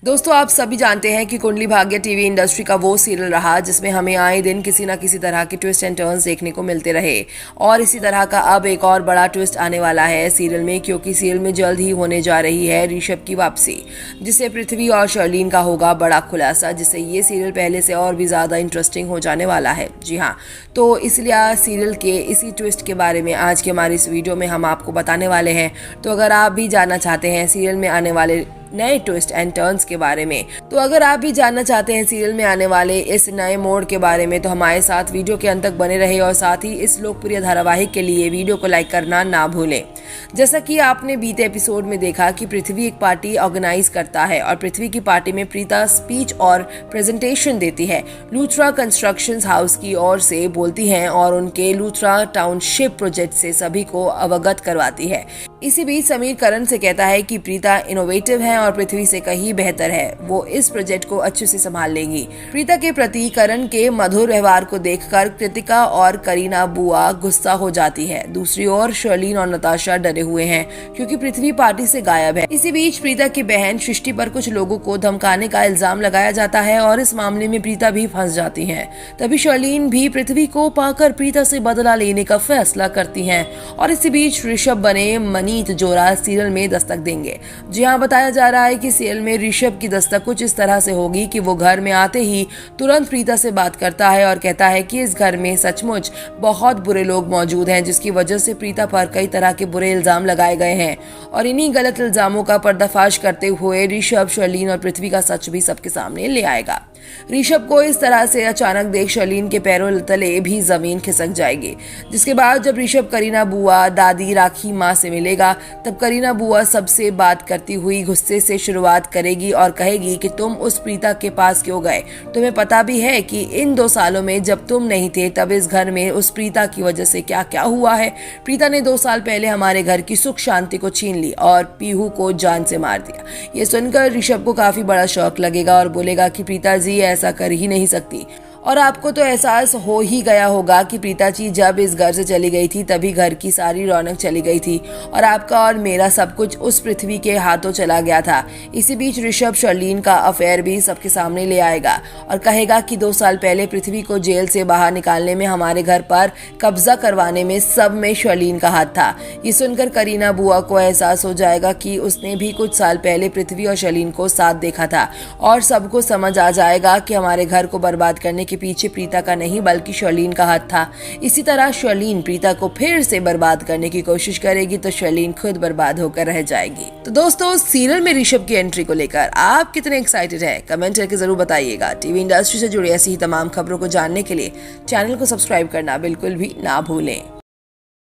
दोस्तों, आप सभी जानते हैं कि कुंडली भाग्य टीवी इंडस्ट्री का वो सीरियल रहा जिसमें हमें आए दिन किसी न किसी तरह के ट्विस्ट एंड टर्न्स देखने को मिलते रहे। और इसी तरह का अब एक और बड़ा ट्विस्ट आने वाला है सीरियल में, क्योंकि सीरियल में जल्द ही होने जा रही है ऋषभ की वापसी, जिससे पृथ्वी और शर्लीन का होगा बड़ा खुलासा, जिससे ये सीरियल पहले से और भी ज़्यादा इंटरेस्टिंग हो जाने वाला है। जी हाँ, तो इसलिए सीरियल के इसी ट्विस्ट के बारे में आज के हमारी इस वीडियो में हम आपको बताने वाले हैं। तो अगर आप भी जानना चाहते हैं सीरियल में आने वाले नए ट्विस्ट एंड टर्न्स के बारे में, तो अगर आप भी जानना चाहते हैं सीरियल में आने वाले इस नए मोड़ के बारे में, तो हमारे साथ वीडियो के अंत तक बने रहे और साथ ही इस लोकप्रिय धारावाहिक के लिए वीडियो को लाइक करना ना भूलें। जैसा कि आपने बीते एपिसोड में देखा कि पृथ्वी एक पार्टी ऑर्गेनाइज करता है और पृथ्वी की पार्टी में प्रीता स्पीच और प्रेजेंटेशन देती है लूथरा कंस्ट्रक्शन हाउस की ओर से, बोलती हैं और उनके लूथरा टाउनशिप प्रोजेक्ट से सभी को अवगत करवाती है। इसी बीच समीर करण से कहता है कि प्रीता इनोवेटिव है और पृथ्वी से कहीं बेहतर है, वो इस प्रोजेक्ट को अच्छे से संभाल लेगी। प्रीता के प्रति करण के मधुर व्यवहार को देखकर कृतिका और करीना बुआ गुस्सा हो जाती है। दूसरी ओर शर्लीन और नताशा डरे हुए हैं क्योंकि पृथ्वी पार्टी से गायब है। इसी बीच प्रीता की बहन सृष्टि पर कुछ लोगों को धमकाने का इल्जाम लगाया जाता है और इस मामले में प्रीता भी फंस जाती है। तभी शर्लीन भी पृथ्वी को पाकर प्रीता से बदला लेने का फैसला करती है और इसी बीच ऋषभ बने मनीत जोरा सीरियल में दस्तक देंगे। जी हाँ, बताया जा रहा है कि सीरियल में ऋषभ की दस्तक कुछ इस तरह से होगी कि वो घर में आते ही तुरंत प्रीता से बात करता है और कहता है कि इस घर में सचमुच बहुत बुरे लोग मौजूद हैं, जिसकी वजह से प्रीता पर कई तरह के बुरे इल्जाम लगाए गए हैं। और इन्हीं गलत इल्जामों का पर्दाफाश करते हुए ऋषभ, शर्लीन और पृथ्वी का सच भी सबके सामने ले आएगा। ऋषभ को इस तरह से अचानक देख शर्लीन के पैरों तले भी जमीन खिसक जाएगी, जिसके बाद जब ऋषभ करीना बुआ, दादी, राखी माँ से मिलेगा, तब करीना बुआ सबसे बात करती हुई गुस्से से शुरुआत करेगी और कहेगी कि तुम उस प्रीता के पास क्यों गए? तुम्हें पता भी है कि इन 2 सालों में जब तुम नहीं थे तब इस घर में उस प्रीता की वजह से क्या क्या हुआ है। प्रीता ने 2 साल पहले हमारे घर की सुख शांति को छीन ली और पीहू को जान से मार दिया। ये सुनकर ऋषभ को काफी बड़ा शौक लगेगा और बोलेगा कि प्रीता जी ऐसा कर ही नहीं सकती। और आपको तो एहसास हो ही गया होगा कि प्रीता जी जब इस घर से चली गई थी तभी घर की सारी रौनक चली गई थी और आपका और मेरा सब कुछ उस पृथ्वी के हाथों चला गया था। इसी बीच ऋषभ शर्लीन का अफेयर भी सबके सामने ले आएगा और कहेगा कि 2 साल पहले पृथ्वी को जेल से बाहर निकालने में, हमारे घर पर कब्जा करवाने में सब में शर्लीन का हाथ था। ये सुनकर करीना बुआ को एहसास हो जाएगा कि उसने भी कुछ साल पहले पृथ्वी और शर्लीन को साथ देखा था और सबको समझ आ जाएगा कि हमारे घर को बर्बाद करने के पीछे प्रीता का नहीं बल्कि शर्लीन का हाथ था। इसी तरह शर्लीन प्रीता को फिर से बर्बाद करने की कोशिश करेगी तो शर्लीन खुद बर्बाद होकर रह जाएगी। तो दोस्तों, सीरियल में ऋषभ की एंट्री को लेकर आप कितने एक्साइटेड हैं? कमेंट करके जरूर बताइएगा। टीवी इंडस्ट्री से जुड़ी ऐसी ही तमाम खबरों को जानने के लिए चैनल को सब्सक्राइब करना बिल्कुल भी ना भूलें।